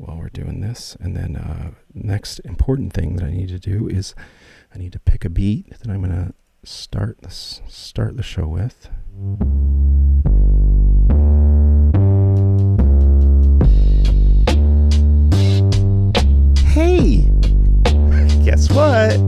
while we're doing this. And then next important thing that I need to do is I need to pick a beat that I'm going to start the show with. Hey, guess what?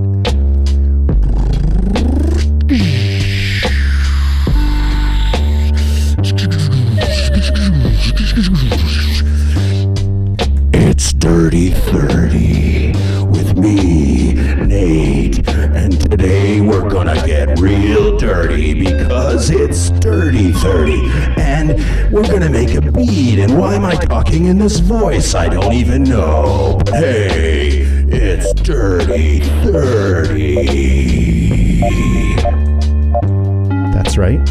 It's DrtyThrty with me, Nate, and today we're gonna get real dirty because it's DrtyThrty, and we're gonna make a beat. And why am I talking in this voice? I don't even know. Hey, it's DrtyThrty. That's right.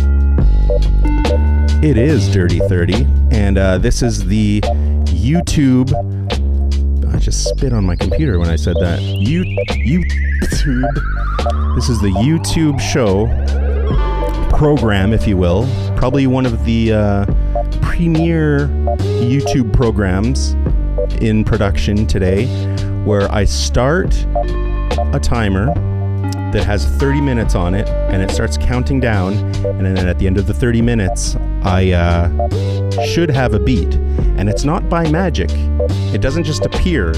It is DrtyThrty, and this is the YouTube. I just spit on my computer when I said that. YouTube. This is the YouTube show program, if you will. Probably one of the premier YouTube programs in production today, where I start a timer that has 30 minutes on it, and it starts counting down, and then at the end of the 30 minutes, I should have a beat. And it's not by magic. It doesn't just appear.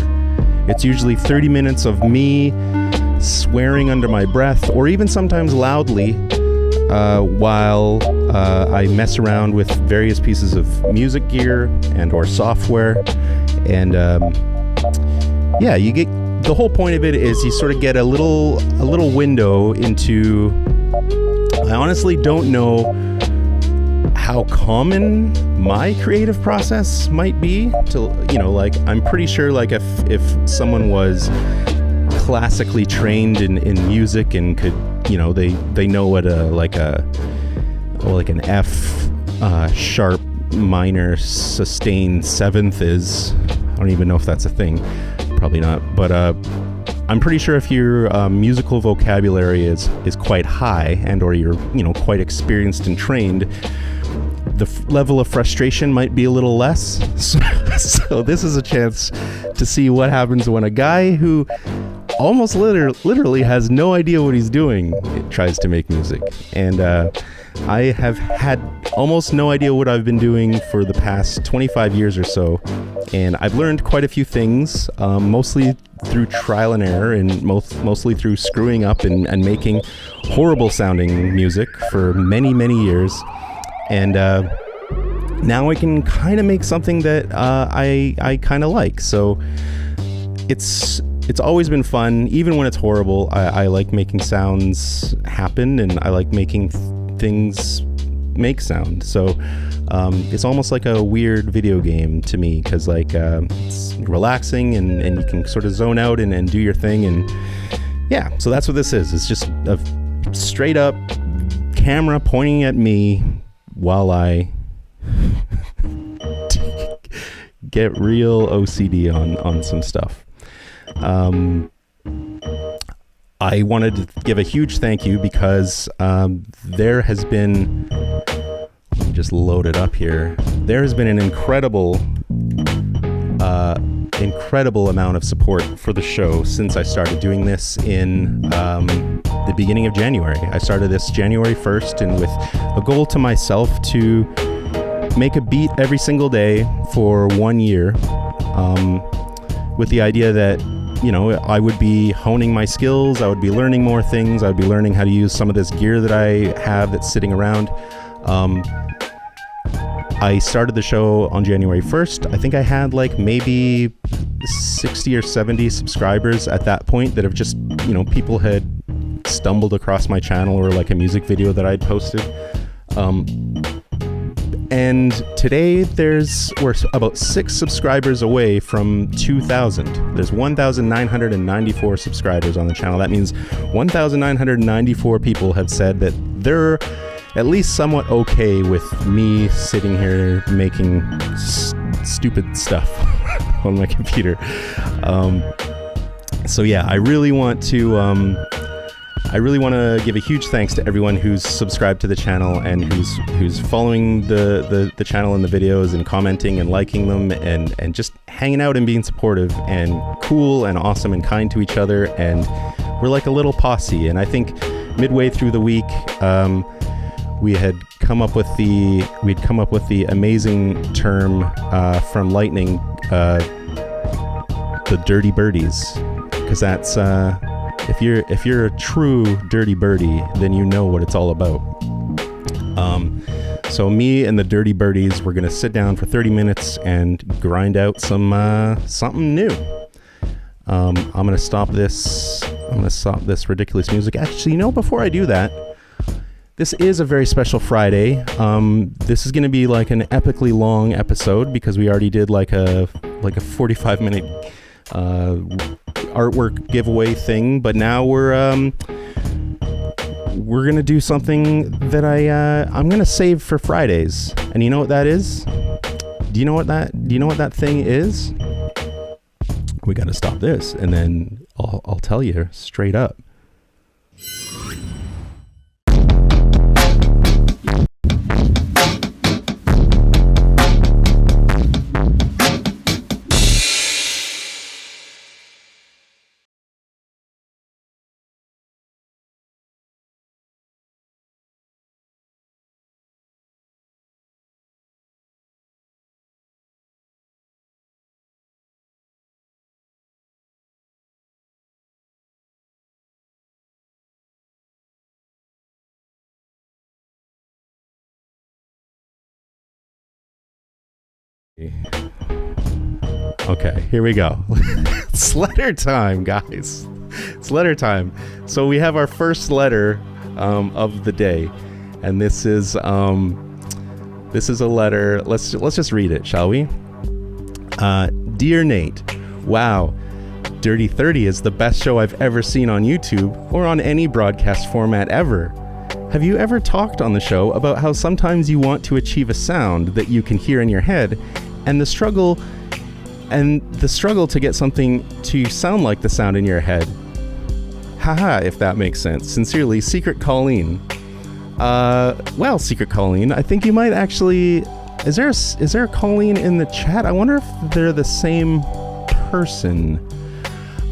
It's usually 30 minutes of me swearing under my breath, or even sometimes loudly, while I mess around with various pieces of music gear and or software. And yeah, you get the whole point of it is you sort of get a little window into. I honestly don't know how common my creative process might be to, like, I'm pretty sure, like, if someone was classically trained in music and could, they know what an F sharp minor sustained seventh is. I don't even know if that's a thing. Probably not. But I'm pretty sure if your musical vocabulary is quite high and or you're, quite experienced and trained, the level of frustration might be a little less. So this is a chance to see what happens when a guy who almost literally has no idea what he's doing tries to make music. And I have had almost no idea what I've been doing for the past 25 years or so. And I've learned quite a few things, mostly through trial and error, and mostly through screwing up and making horrible sounding music for many, many years. And now I can kind of make something that I kind of like. So it's always been fun, even when it's horrible. I like making sounds happen, and I like making things make sound. So it's almost like a weird video game to me, because it's relaxing and you can sort of zone out and do your thing. And yeah, so that's what this is. It's just a straight up camera pointing at me while I get real OCD on some stuff. I wanted to give a huge thank you because there has been, let me just load it up here. There has been an incredible amount of support for the show since I started doing this in the beginning of January. I started this January 1st, and with a goal to myself to make a beat every single day for 1 year, with the idea that, I would be honing my skills, I would be learning more things, I would be learning how to use some of this gear that I have that's sitting around. I started the show on January 1st. I think I had maybe 60 or 70 subscribers at that point that have just, people had stumbled across my channel or a music video that I'd posted. And today we're about 6 subscribers away from 2,000. There's 1,994 subscribers on the channel. That means 1,994 people have said that they're at least somewhat okay with me sitting here making stupid stuff on my computer. So yeah, I really want to I really want to give a huge thanks to everyone who's subscribed to the channel and who's following the channel and the videos and commenting and liking them and just hanging out and being supportive and cool and awesome and kind to each other. And we're like a little posse. And I think midway through the week, we'd come up with the amazing term from Lightning, the dirty birdies, because that's if you're a true dirty birdie, then you know what it's all about. So me and the dirty birdies, we're gonna sit down for 30 minutes and grind out something new. I'm gonna stop this ridiculous music. Actually, before I do that, this is a very special Friday. This is gonna be like an epically long episode because we already did like a 45-minute artwork giveaway thing, but now we're gonna do something that I'm gonna save for Fridays. And you know what that is? Do you know what that thing is? We gotta stop this, and then I'll tell you straight up. Okay, here we go. It's letter time, guys. It's letter time. So we have our first letter of the day, and this is a letter. Let's just read it, shall we? Dear Nate, wow, DrtyThrty is the best show I've ever seen on YouTube or on any broadcast format ever. Have you ever talked on the show about how sometimes you want to achieve a sound that you can hear in your head, and the struggle to get something to sound like the sound in your head? Haha, if that makes sense. Sincerely, Secret Colleen. Well, Secret Colleen, I think you might actually... Is there a Colleen in the chat? I wonder if they're the same person.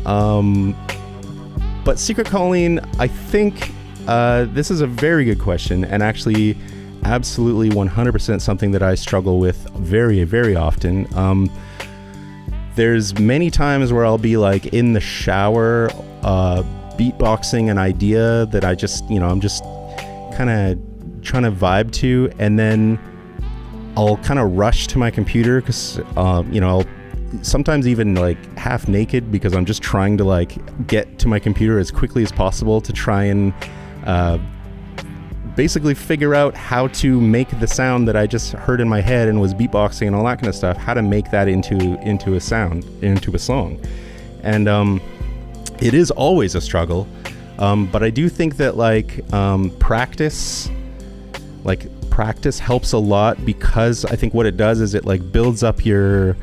But Secret Colleen, I think this is a very good question, and actually absolutely 100% something that I struggle with very, very often. There's many times where I'll be like in the shower, beatboxing an idea that I just, I'm just kind of trying to vibe to, and then I'll kind of rush to my computer because, I'll sometimes even like half naked because I'm just trying to like get to my computer as quickly as possible to try and basically figure out how to make the sound that I just heard in my head and was beatboxing and all that kind of stuff, how to make that into a sound, into a song. And it is always a struggle, but I do think that practice helps a lot, because I think what it does is it like builds up your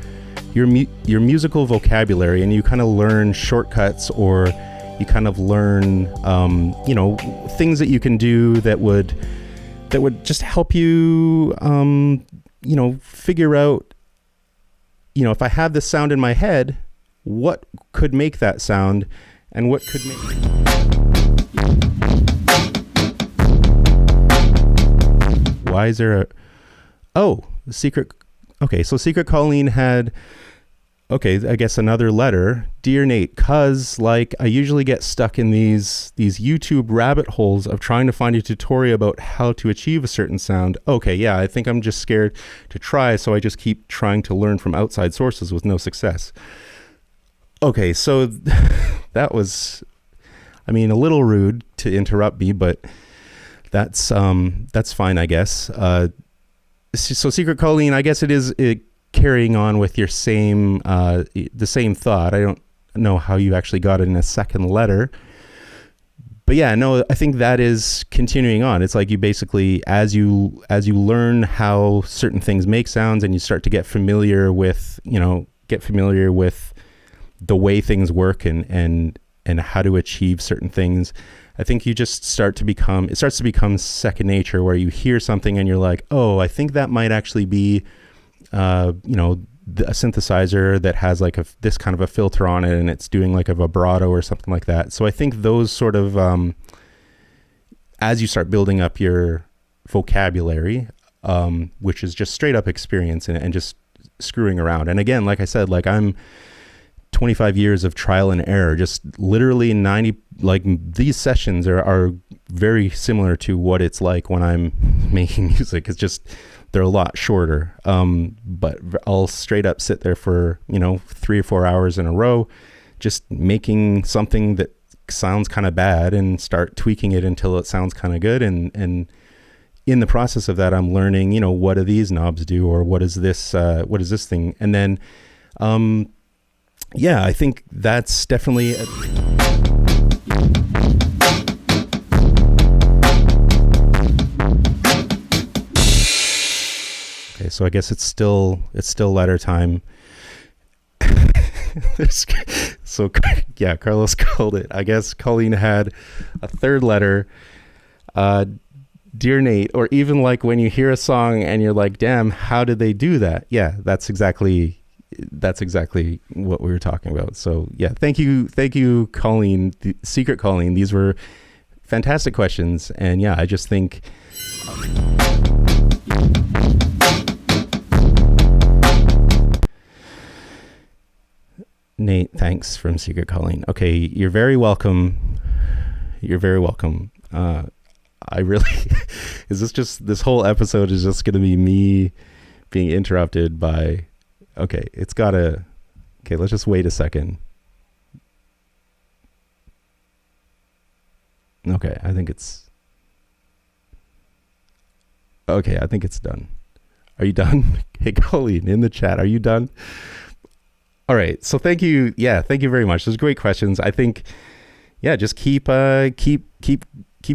musical vocabulary, and you kind of learn shortcuts, or you kind of learn things that you can do that would just help you figure out, if I have this sound in my head, what could make that sound, and what could make why is there Secret Colleen had I guess another letter. Dear Nate, cause I usually get stuck in these YouTube rabbit holes of trying to find a tutorial about how to achieve a certain sound. Okay, yeah, I think I'm just scared to try, so I just keep trying to learn from outside sources with no success. Okay, so that was, a little rude to interrupt me, but that's fine, I guess. So Secret Colleen, I guess it carrying on with your the same thought. I don't know how you actually got it in a second letter, but yeah, no, I think that is continuing on. It's like you basically, as you learn how certain things make sounds, and you start to get familiar with the way things work, and how to achieve certain things, I think it starts to become second nature, where you hear something and you're like, oh, I think that might actually be, a synthesizer that has like this kind of a filter on it, and it's doing like a vibrato or something like that. So I think those sort of, as you start building up your vocabulary, which is just straight up experience and just screwing around. And again, like I said, like I'm 25 years of trial and error, just literally 90, like these sessions are very similar to what it's like when I'm making music. It's just, they're a lot shorter. But I'll straight up sit there for, 3 or 4 hours in a row, just making something that sounds kind of bad and start tweaking it until it sounds kind of good. And in the process of that, I'm learning, what do these knobs do? Or what is this thing? And then, yeah, I think that's definitely okay. So I guess it's still letter time. So yeah, Carlos called it. I guess Colleen had a third letter. Dear Nate, or even like when you hear a song and you're like, damn, how did they do that? Yeah, that's exactly what we were talking about. So yeah, thank you, Colleen, Secret Colleen. These were fantastic questions. And yeah, I just think Nate, thanks from Secret Colleen. Okay, you're very welcome. I really this whole episode is just going to be me being interrupted by, okay, let's just wait a second. Okay, I think it's done. Are you done? Hey, Colleen, in the chat, are you done? All right, so thank you. Yeah, thank you very much. Those great questions. I think, yeah, just keep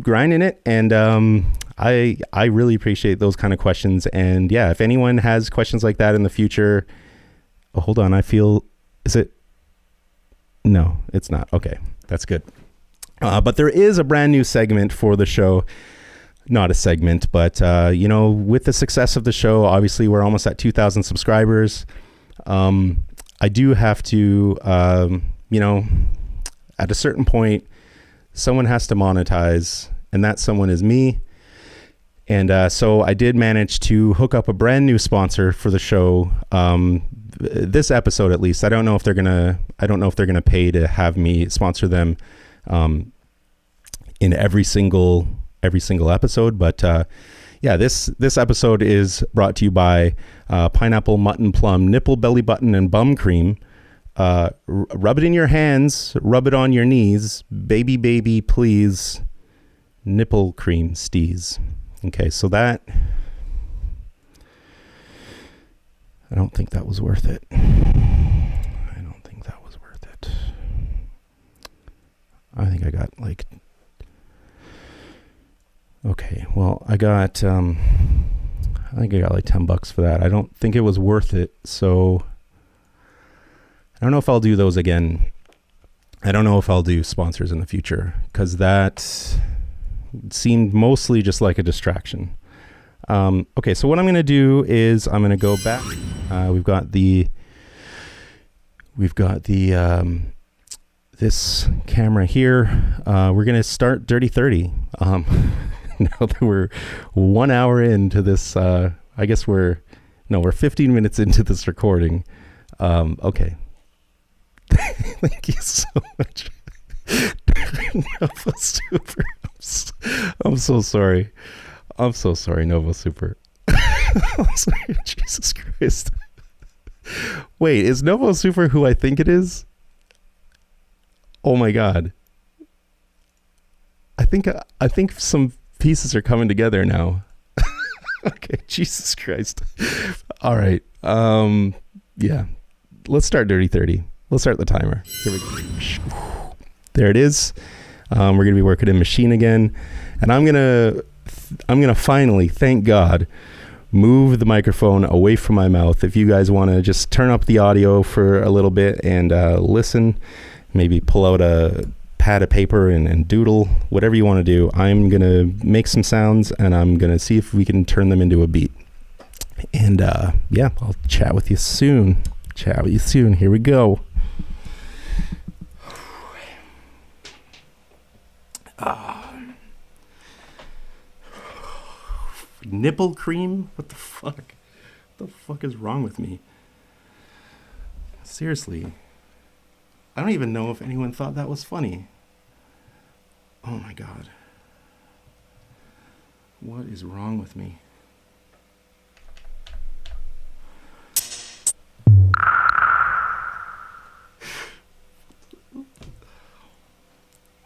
grinding it. And I really appreciate those kind of questions. And yeah, if anyone has questions like that in the future, oh, hold on. No, it's not. Okay, that's good. But there is a brand new segment for the show. Not a segment, but with the success of the show, obviously we're almost at 2,000 subscribers. I do have to, at a certain point, someone has to monetize, and that someone is me. And so I did manage to hook up a brand new sponsor for the show. This episode, at least, I don't know if they're gonna pay to have me sponsor them in every single episode. But yeah, this episode is brought to you by Pineapple Mutton Plum Nipple Belly Button and Bum Cream. Rub it in your hands, rub it on your knees, baby please, nipple cream steez. Okay, so that, I don't think that was worth it. I think I got like, okay, well, I think I got like $10 for that. I don't think it was worth it. So I don't know if I'll do those again. I don't know if I'll do sponsors in the future, because that seemed mostly just like a distraction. Okay, so what I'm going to do is I'm going to go back. We've got this camera here. We're going to start DrtyThrty. Now that we're 1 hour into this, I guess we're 15 minutes into this recording. Okay. Thank you so much. Nova Super. I'm so sorry. Nova Super. I'm sorry, Jesus Christ. Wait, is Nova Super who I think it is? Oh my God. I think some pieces are coming together now. Okay, Jesus Christ. All right. Yeah. Let's start DrtyThrty. Let's start the timer. Here we go. There it is. We're going to be working in Maschine again. And I'm going to finally, thank God, move the microphone away from my mouth. If you guys want to just turn up the audio for a little bit and listen, maybe pull out a pad of paper and doodle, whatever you want to do. I'm going to make some sounds, and I'm going to see if we can turn them into a beat. And yeah, I'll chat with you soon. Here we go. Nipple cream? What the fuck? What the fuck is wrong with me? Seriously. I don't even know if anyone thought that was funny. Oh my god. What is wrong with me?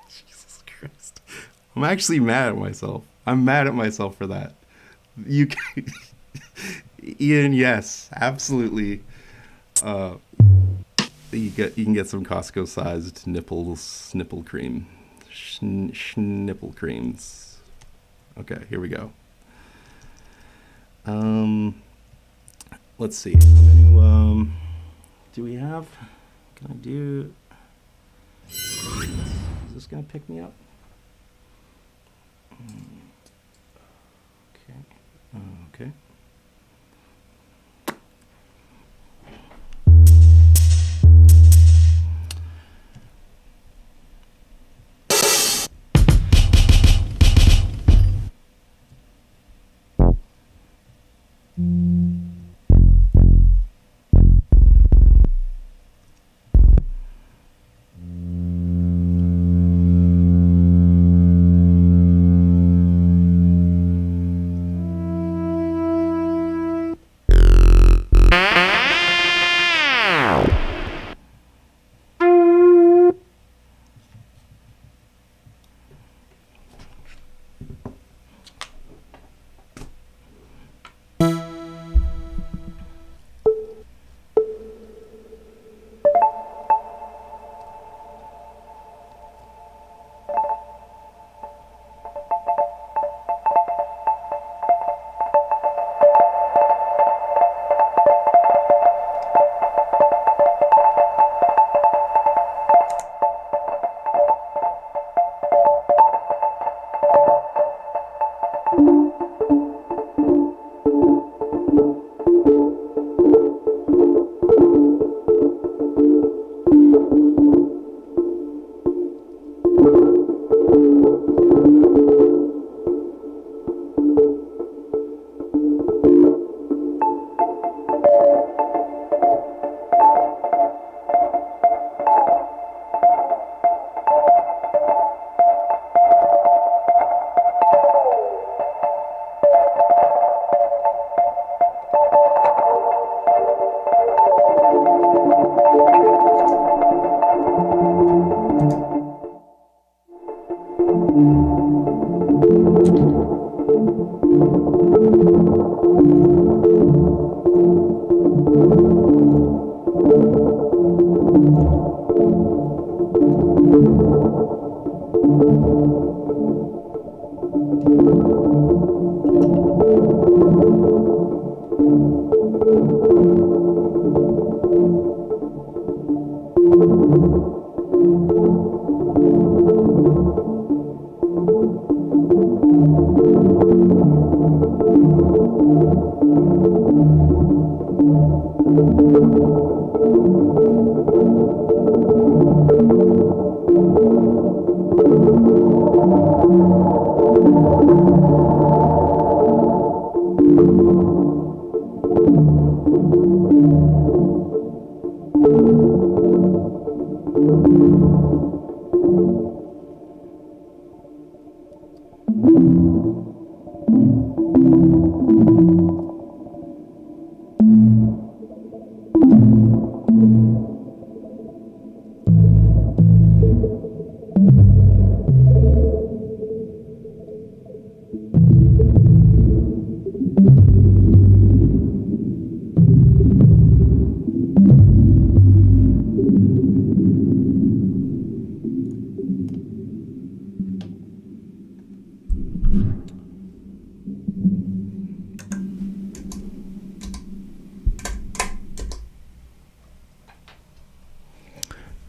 Jesus Christ. I'm actually mad at myself. I'm mad at myself for that. You can, Ian, yes, absolutely. You can get some Costco sized nipple cream. Nipple creams. Okay, here we go. Let's see. How many do we have? Can I do? Is this gonna pick me up? Okay.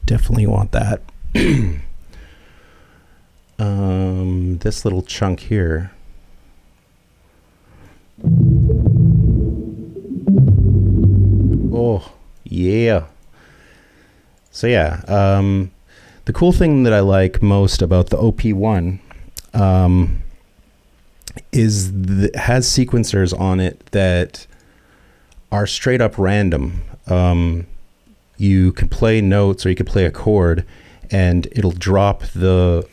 Definitely want that. this little chunk here. Oh, yeah. So yeah, the cool thing that I like most about the OP1 is it has sequencers on it that are straight up random. You can play notes or you can play a chord, and it'll drop the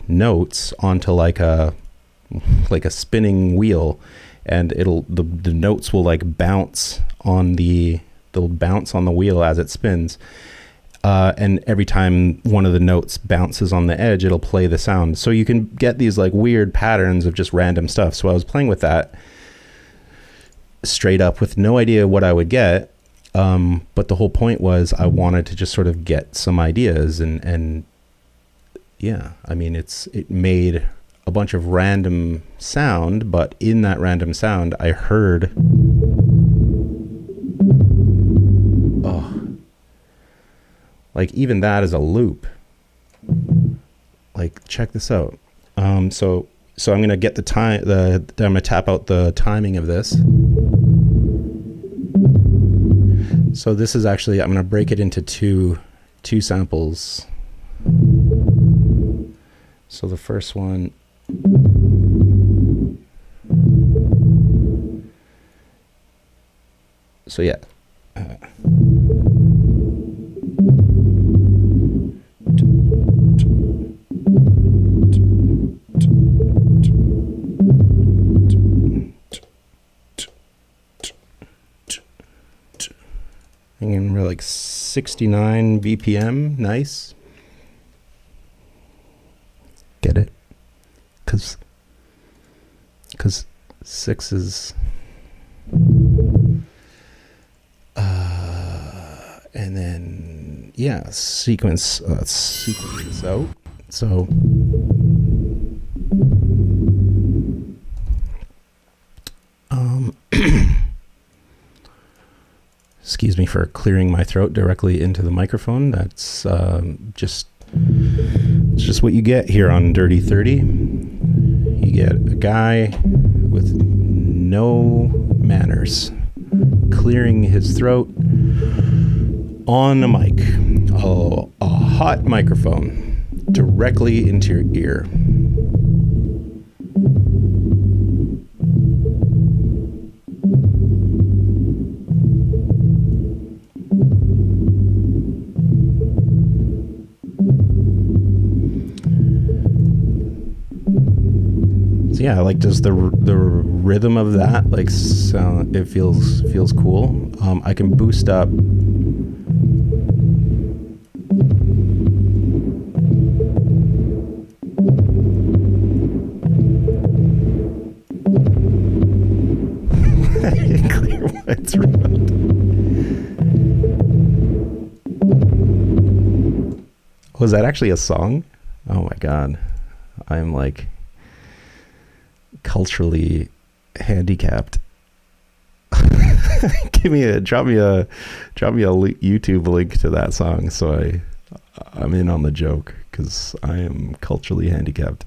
notes onto like a spinning wheel, and the notes will like bounce on they'll bounce on the wheel as it spins. And every time one of the notes bounces on the edge, it'll play the sound. So you can get these like weird patterns of just random stuff. So I was playing with that straight up with no idea what I would get. But the whole point was I wanted to just sort of get some ideas, and yeah, I mean, it made a bunch of random sound, but in that random sound, I heard, like even that is a loop. Like, check this out. So I'm gonna get I'm gonna tap out the timing of this. So this is actually, I'm gonna break it into two samples. So the first one, so yeah. And we're like 69 BPM, nice. Get it? Cause 6 is, and then yeah, sequence this out. So excuse me for clearing my throat directly into the microphone. That's it's just what you get here on DrtyThrty. You get a guy with no manners clearing his throat on a mic, a hot microphone directly into your ear. Yeah, like just the rhythm of that, like sound, it feels cool. I can boost up. Clear my throat. Was that actually a song? Oh my god, I'm like culturally handicapped. drop me a YouTube link to that song so I'm in on the joke, because I am culturally handicapped.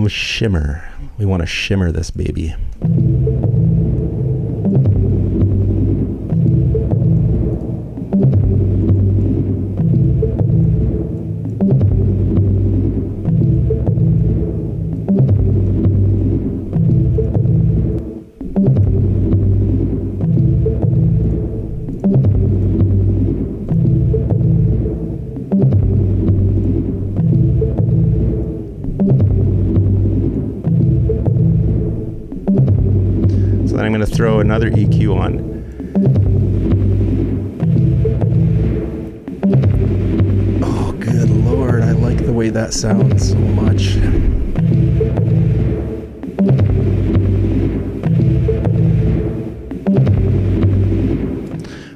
Shimmer. We want to shimmer this baby. I'm going to throw another EQ on. Oh, good Lord. I like the way that sounds so much.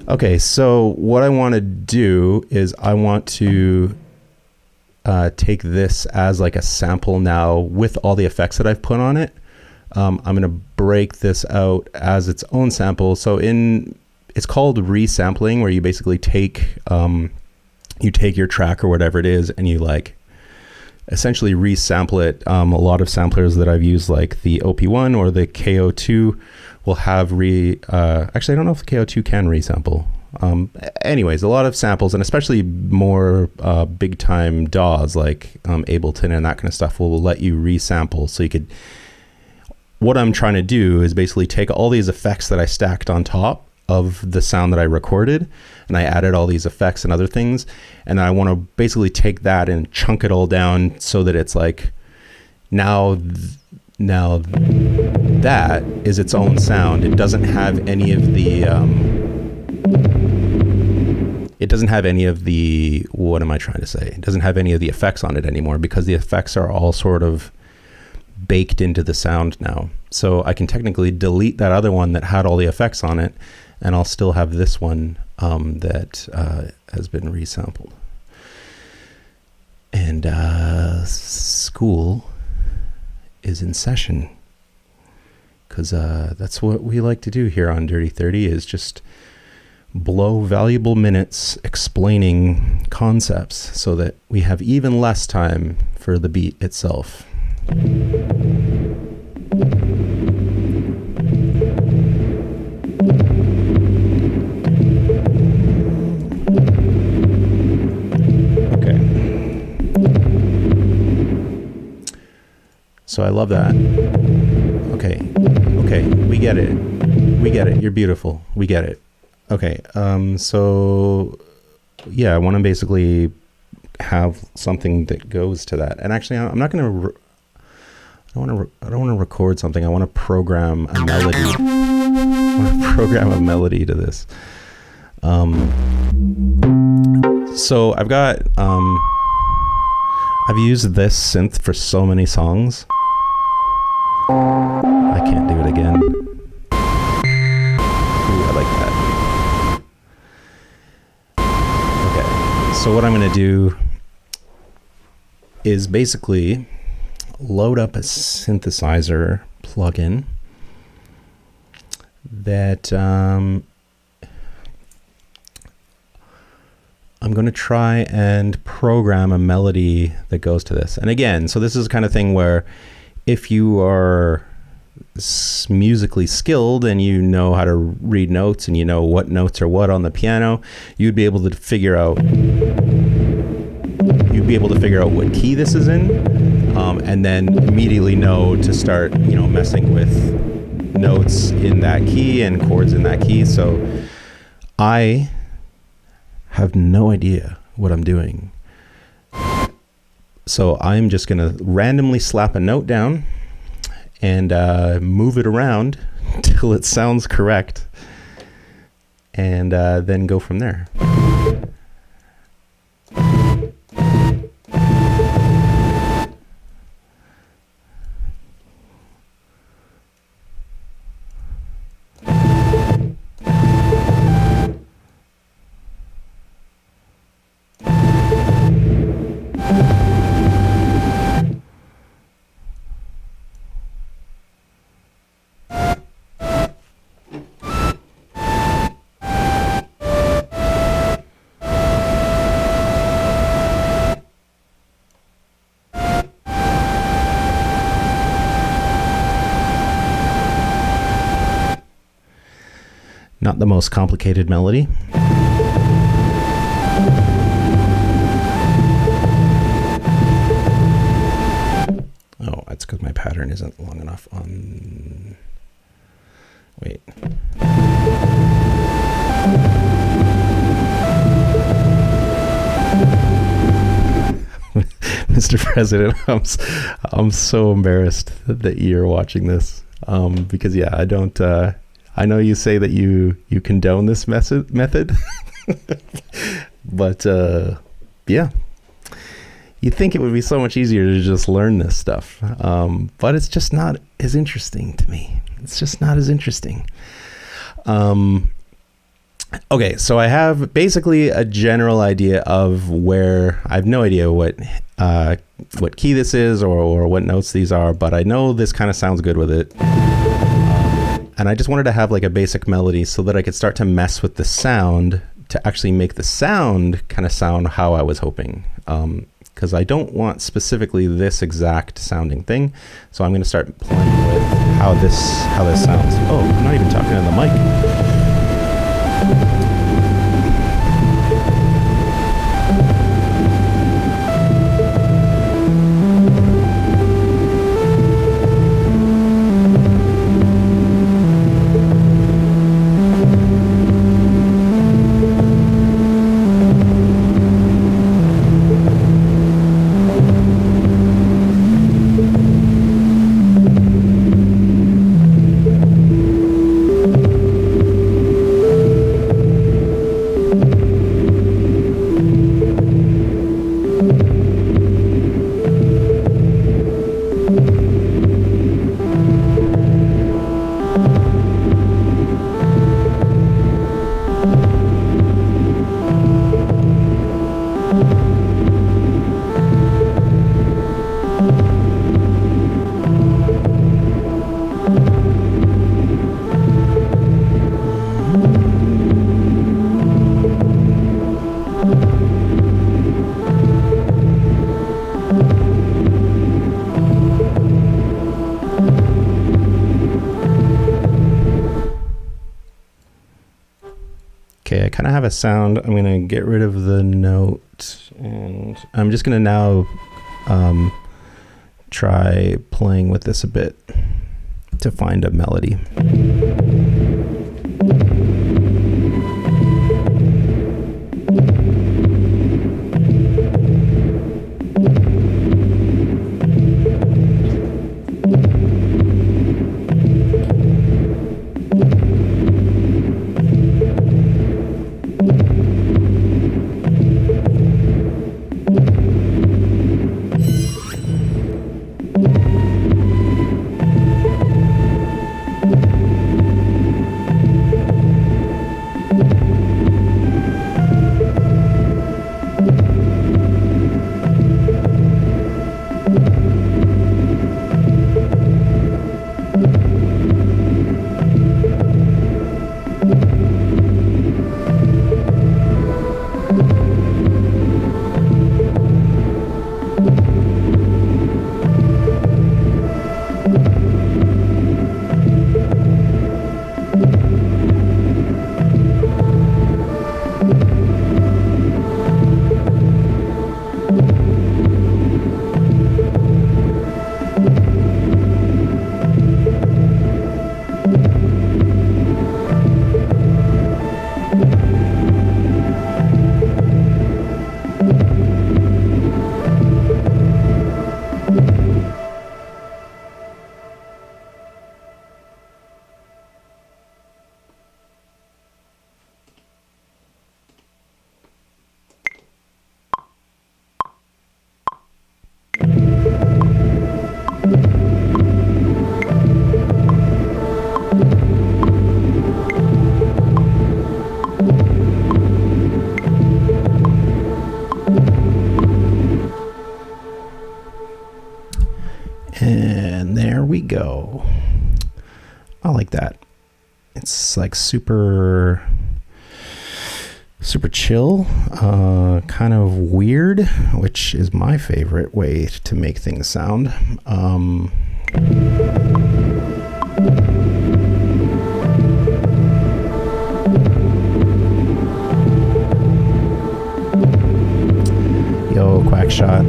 Okay, so what I want to do is I want to take this as like a sample now with all the effects that I've put on it. I'm going to break this out as its own sample. So it's called resampling, where you basically take you take your track or whatever it is and you like essentially resample it. A lot of samplers that I've used, like the OP1 or the KO2, will have actually I don't know if the KO2 can resample. Anyways, a lot of samples, and especially more big time DAWs like Ableton and that kind of stuff, will let you resample. So you could, what I'm trying to do is basically take all these effects that I stacked on top of the sound that I recorded, and I added all these effects and other things, and I want to basically take that and chunk it all down so that it's like now that is its own sound. It doesn't have any of the what am I trying to say? It doesn't have any of the effects on it anymore, because the effects are all sort of baked into the sound now. So I can technically delete that other one that had all the effects on it, and I'll still have this one that has been resampled. And school is in session, because that's what we like to do here on DrtyThrty, is just blow valuable minutes explaining concepts so that we have even less time for the beat itself. So I love that. Okay, we get it. You're beautiful. We get it. Okay, so yeah, I want to basically have something that goes to that. And actually, I'm not going to. I don't want to record something. I want to program a melody. I want to program a melody to this. So I've got. I've used this synth for so many songs. I can't do it again. Ooh, I like that. Okay, so what I'm going to do is basically load up a synthesizer plugin that I'm going to try and program a melody that goes to this. And again, so this is the kind of thing where if you are musically skilled and you know how to read notes and you know what notes are what on the piano, you'd be able to figure out what key this is in, and then immediately know to start, messing with notes in that key and chords in that key. So I have no idea what I'm doing. So I'm just going to randomly slap a note down and move it around till it sounds correct, and then go from there. Not the most complicated melody. Oh, that's because my pattern isn't long enough on... Wait. Mr. President, I'm so embarrassed that you're watching this, because yeah, I don't... I know you say that you condone this method, but yeah, you'd think it would be so much easier to just learn this stuff, but it's just not as interesting to me. It's just not as interesting. Okay, so I have basically a general idea of where, I have no idea what key this is or what notes these are, but I know this kind of sounds good with it. And I just wanted to have like a basic melody so that I could start to mess with the sound to actually make the sound kind of sound how I was hoping. Because I don't want specifically this exact sounding thing. So I'm going to start playing with how this sounds. Oh, I'm not even talking on the mic. Okay, I kind of have a sound. I'm going to get rid of the note, and I'm just going to now try playing with this a bit to find a melody. And there we go. I like that. It's like super chill, kind of weird, which is my favorite way to make things sound. Yo, Quackshot.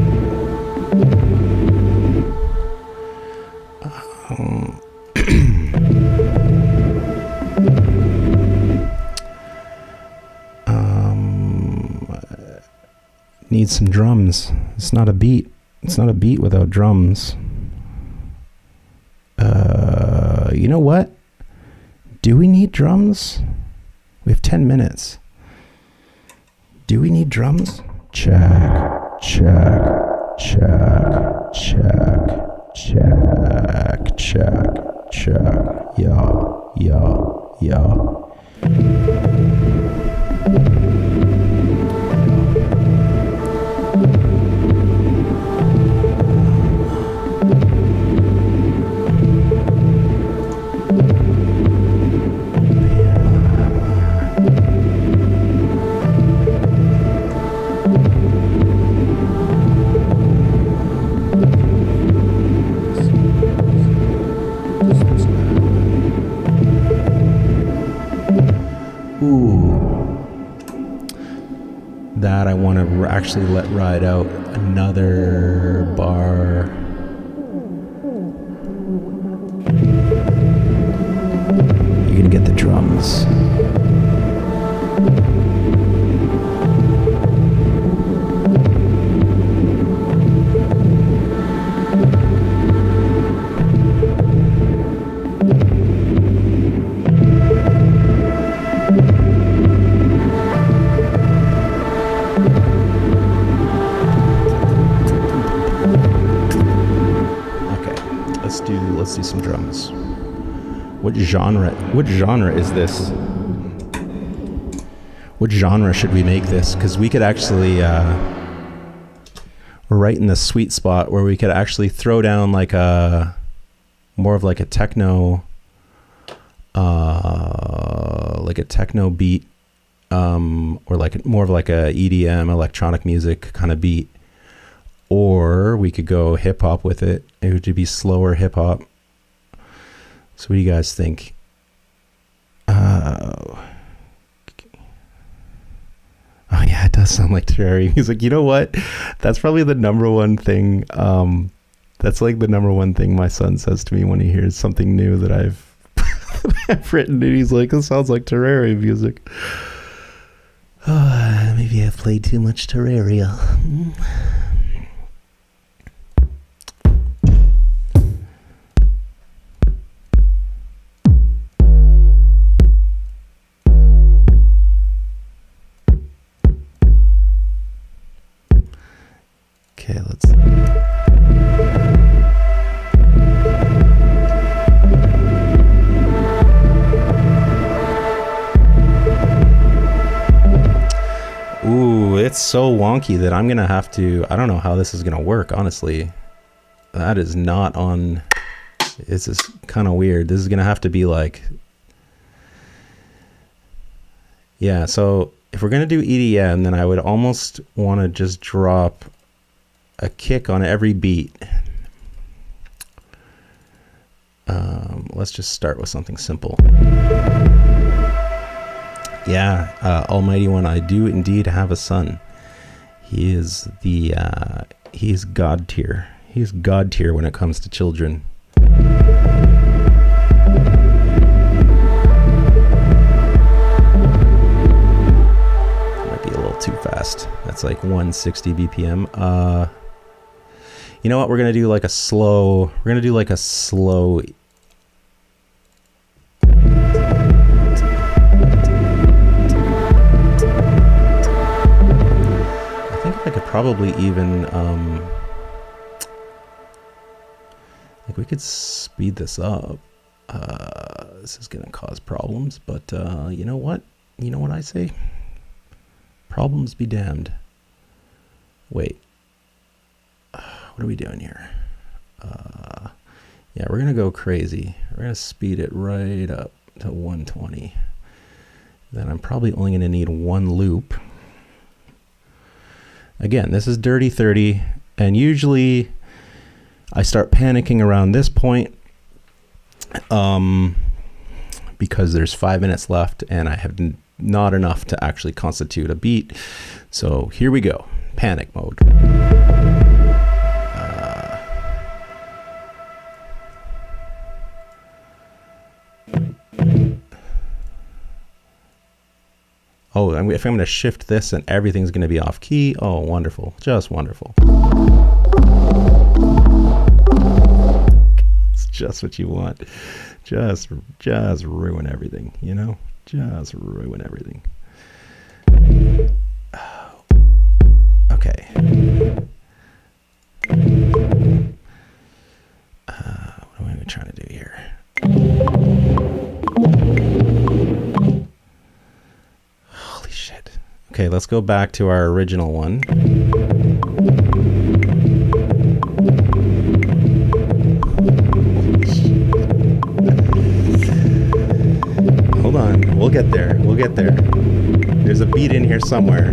Need some drums. It's not a beat. It's not a beat without drums. You know what? Do we need drums? We have 10 minutes. Do we need drums? Check, check, check, check, check, check, check. Yeah, yeah, yeah. Ooh. That I want to actually let ride out another bar. You're gonna get the drums. Let's do some drums. What genre is this? What genre should we make this? Because we could actually we're right in the sweet spot where we could actually throw down like a more of like a techno beat, or like more of like a EDM, electronic music kind of beat. Or we could go hip hop with it. It would be slower hip hop. So what do you guys think? Oh yeah, it does sound like Terraria music. You know what? That's probably the number one thing. That's like the number one thing my son says to me when he hears something new that I've I've written. And he's like, "This sounds like Terraria music." Maybe I've played too much Terraria. Okay, let's... Ooh, it's so wonky that I'm gonna have to... I don't know how this is gonna work, honestly. That is not on... It's just kind of weird. This is gonna have to be like... Yeah, so if we're gonna do EDM, then I would almost want to just drop a kick on every beat. Let's just start with something simple. Yeah, Almighty One, I do indeed have a son. He is the he's God tier. He's God tier when it comes to children. Might be a little too fast. That's like 160 BPM. You know what? We're gonna do like a slow. I think I could probably even like we could speed this up. This is gonna cause problems, but you know what? You know what I say? Problems be damned. Wait. What are we doing here? Yeah, we're gonna go crazy. We're gonna speed it right up to 120. Then I'm probably only gonna need one loop. Again, this is DrtyThrty, and usually I start panicking around this point because there's 5 minutes left and I have not enough to actually constitute a beat. So here we go, panic mode. Oh, if I'm going to shift this and everything's going to be off key. Oh, wonderful. Just wonderful. It's just what you want. Just ruin everything, you know? Just ruin everything. Okay. What am I trying to do here? Holy shit. Okay, let's go back to our original one. Hold on, we'll get there. We'll get there. There's a beat in here somewhere.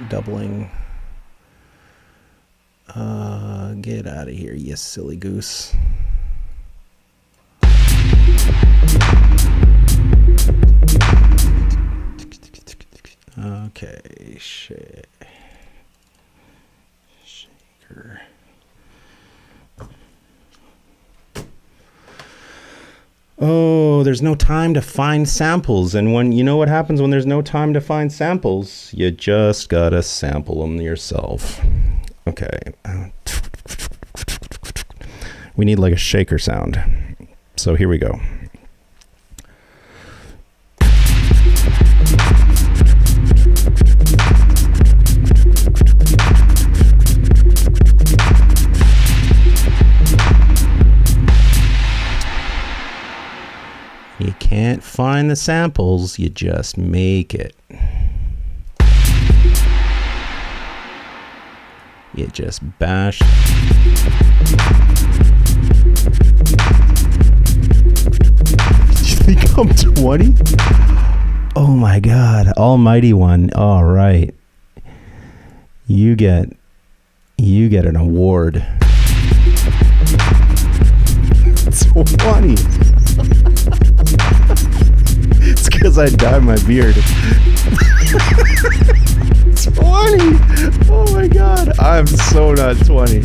doubling. Get out of here, you silly goose. Okay, shaker. Oh, there's no time to find samples. And when you know what happens when there's no time to find samples, you just gotta sample them yourself. Okay. We need like a shaker sound. So here we go. You can't find the samples, you just make it. You just bash. You think I'm 20? Oh my God, almighty one. All right. You get an award. 20. It's because I dyed my beard. 20! Oh my God. I'm so not 20.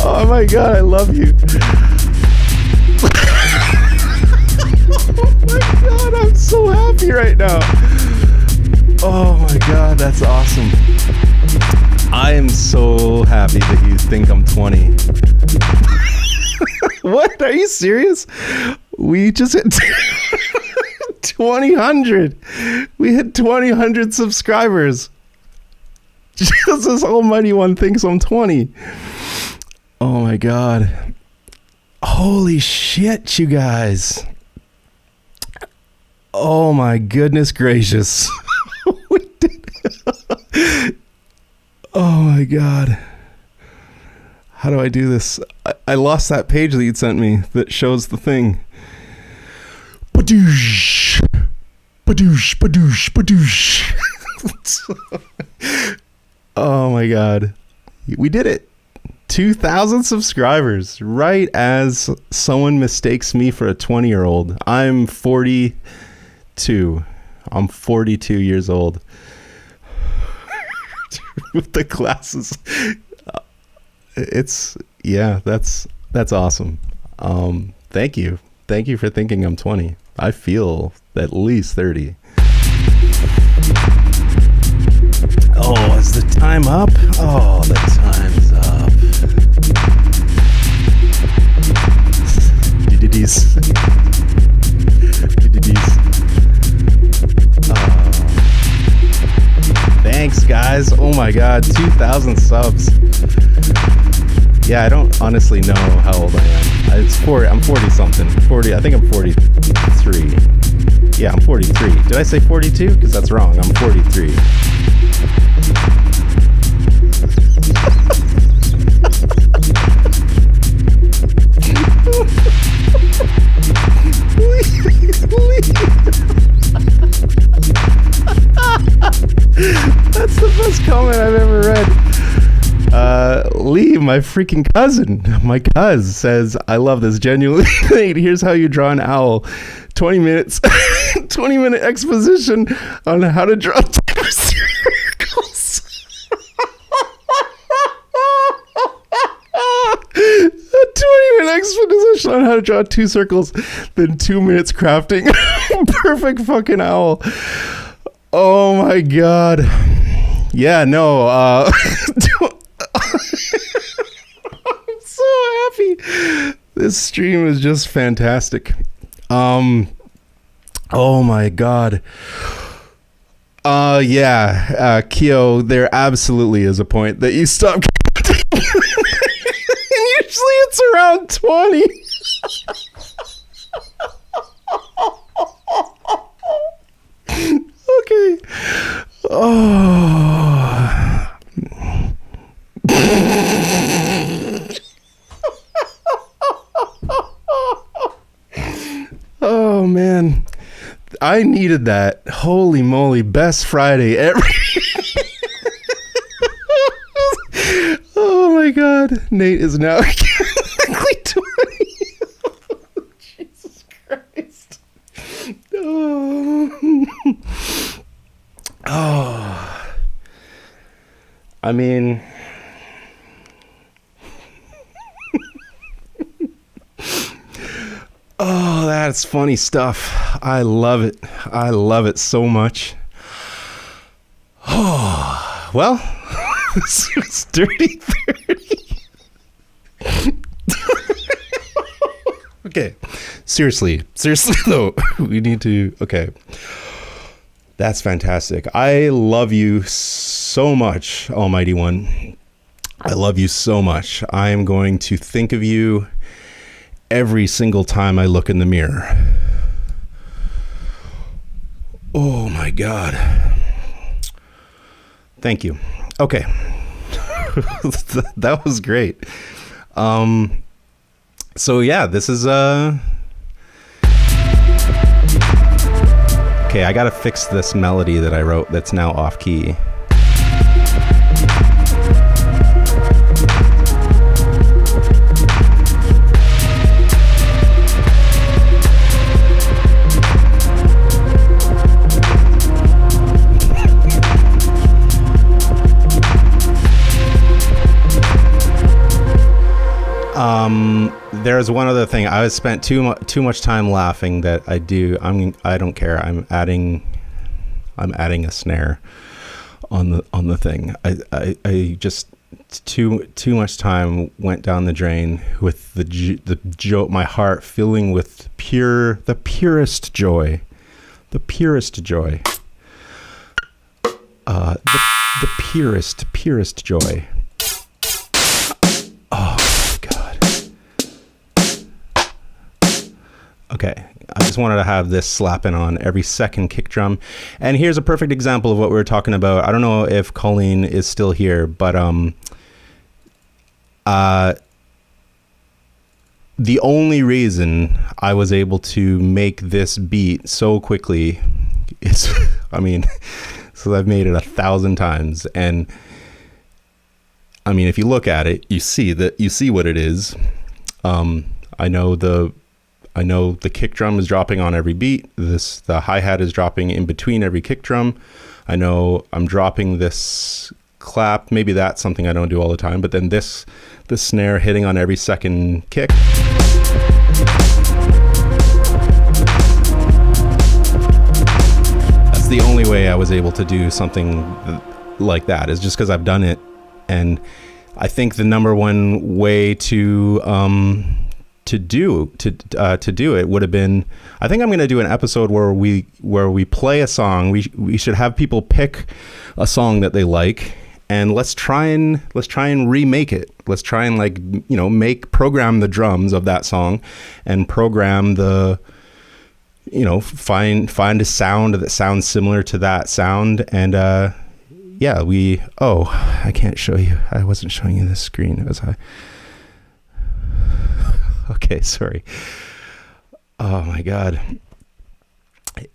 Oh my God, I love you. Oh my God, I'm so happy right now. Oh my God, that's awesome. I am so happy that you think I'm 20. What? Are you serious? We just hit 2,000. We hit 2,000 subscribers. Just this almighty one thinks I'm 20. Oh my God. Holy shit, you guys. Oh my goodness gracious. We did it. Oh my God. How do I do this? I lost that page that you'd sent me that shows the thing. Badoosh. Badoosh, badoosh, badoosh. Oh my God. We did it. 2,000 subscribers. Right as someone mistakes me for a 20-year-old. I'm 42. I'm 42 years old. With the glasses. That's awesome. Thank you for thinking I'm 20. I feel at least 30. Oh, is the time up? Oh, the time's up. Diddies. Thanks, guys. Oh my God, 2,000 subs. Yeah, I don't honestly know how old I am. I'm 40 something. 40. I think I'm 43. Yeah, I'm 43. Did I say 42? Because that's wrong. I'm 43. That's the best comment I've ever read. Lee, my freaking cousin, my cuz says, I love this genuinely. Here's how you draw an owl. 20 minutes, 20-minute exposition on how to draw two circles. A 20-minute exposition on how to draw two circles, then 2 minutes crafting perfect fucking owl. Oh my God. Yeah, no, I'm so happy. This stream is just fantastic. Oh my God. Yeah, Kyo, there absolutely is a point that you stop counting. And usually it's around 20. Okay. Oh. I needed that. Holy moly, best Friday ever. Oh my God. Nate is now exactly 20. Jesus Christ. Oh. I mean... Oh, that's funny stuff. I love it. I love it so much. Oh, well, this is DrtyThrty. Okay, seriously though, we need to, okay. That's fantastic. I love you so much, Almighty One. I love you so much. I am going to think of you every single time I look in the mirror. Oh my God. Thank you. Okay. That was great. So yeah, this is okay, I gotta fix this melody that I wrote that's now off key. There's one other thing. I spent too much time laughing that I don't care. I'm adding a snare on the thing. I just too much time went down the drain with the joke, my heart filling with the purest joy. The purest joy. The purest joy. Okay, I just wanted to have this slapping on every second kick drum. And here's a perfect example of what we were talking about. I don't know if Colleen is still here, but the only reason I was able to make this beat so quickly is, I mean, so I've made it 1,000 times. And I mean, if you look at it, you see what it is. I know the kick drum is dropping on every beat. The hi-hat is dropping in between every kick drum. I know I'm dropping this clap. Maybe that's something I don't do all the time, but then this snare hitting on every second kick. That's the only way I was able to do something like that, is just because I've done it. And I think the number one way to do it would have been, I think I'm going to do an episode where we play a song. We should have people pick a song that they like, and let's try and remake it. Let's try and program the drums of that song and program find a sound that sounds similar to that sound. And yeah, I can't show you. I wasn't showing you this screen, was I? Okay, sorry. Oh my God.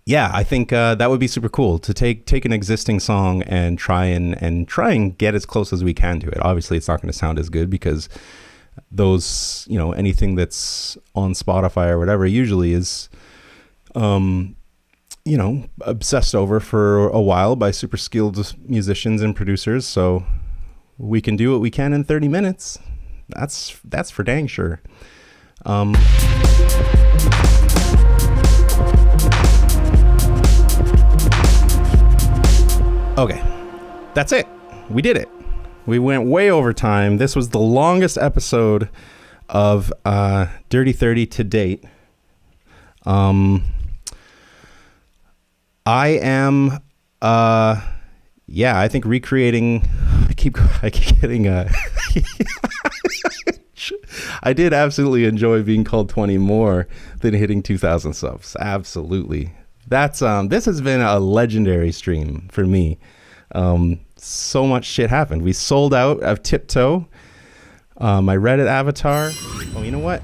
Yeah, I think that would be super cool to take an existing song and try and get as close as we can to it. Obviously, it's not going to sound as good because those, anything that's on Spotify or whatever usually is, obsessed over for a while by super skilled musicians and producers. So we can do what we can in 30 minutes. That's for dang sure. Okay, that's it. We did it. We went way over time. This was the longest episode of DrtyThrty to date. I am I think recreating. I keep getting I did absolutely enjoy being called 20 more than hitting 2,000 subs. Absolutely. That's this has been a legendary stream for me. So much shit happened. We sold out of Tiptoe, my Reddit avatar. Oh, you know what?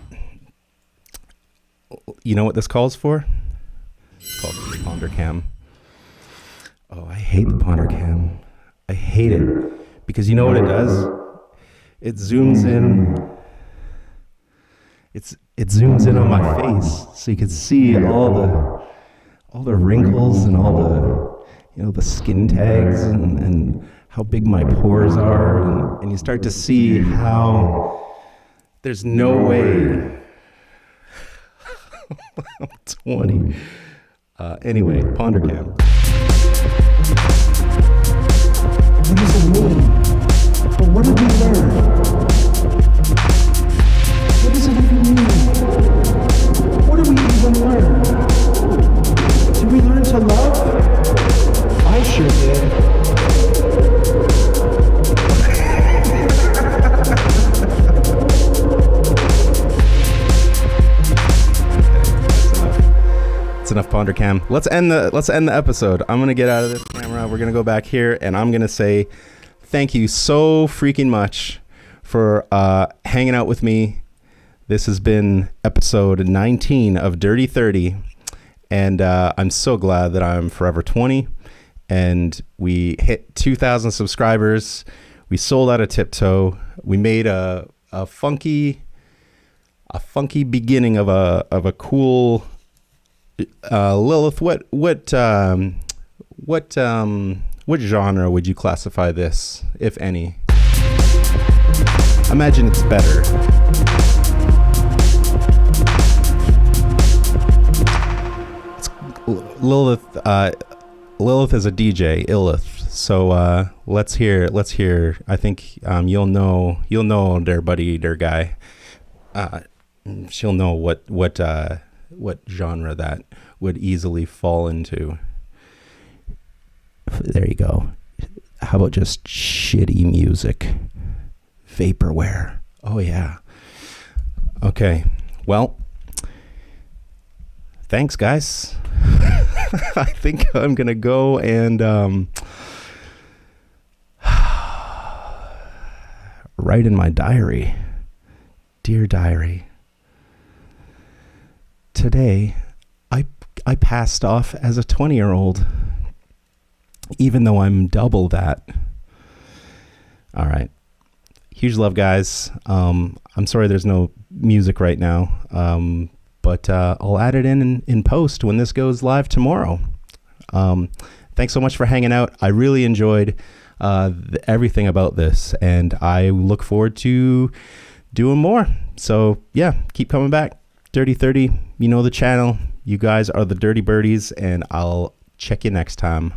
You know what this calls for? called the PonderCam. Oh, I hate the PonderCam. I hate it because you know what it does? It zooms in. It zooms in on my face, so you can see all the wrinkles and all the skin tags and how big my pores are, and you start to see how there's no way I'm 20. Anyway, PonderCam. What does it mean? But what did we learn? What does it even mean? What did we even learn? Did we learn to love? I sure did. That's enough PonderCam. Let's end the episode. I'm gonna get out of this camera. We're gonna go back here, and I'm gonna say thank you so freaking much for hanging out with me. This has been episode 19 of DrtyThrty, and I'm so glad that I'm forever 20, and we hit 2,000 subscribers. We sold out of Tiptoe. We made a funky beginning of a cool. Lilith, what genre would you classify this, if any? Imagine it's better. Lilith is a DJ, Illith. So let's hear. I think you'll know their buddy, their guy. She'll know what genre that would easily fall into. There you go. How about just shitty music? Vaporware. Oh yeah. Okay. Well, thanks guys. I think I'm gonna go and write in my diary. Dear diary. Today, I passed off as a 20-year-old, even though I'm double that. All right. Huge love, guys. I'm sorry there's no music right now, but I'll add it in post when this goes live tomorrow. Thanks so much for hanging out. I really enjoyed everything about this, and I look forward to doing more. So, yeah, keep coming back. DrtyThrty, you know the channel. You guys are the Dirty Birdies, and I'll check you next time.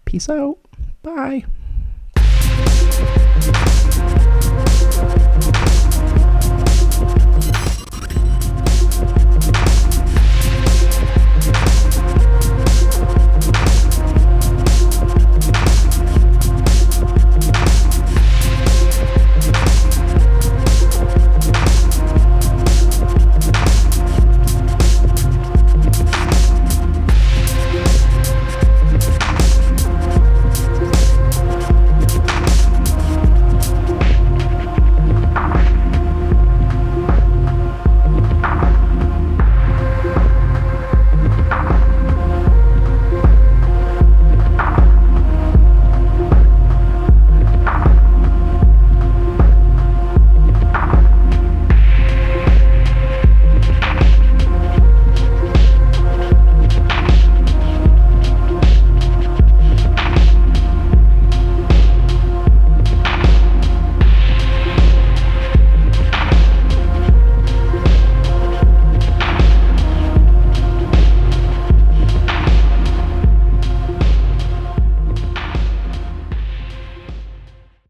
Peace out. Bye.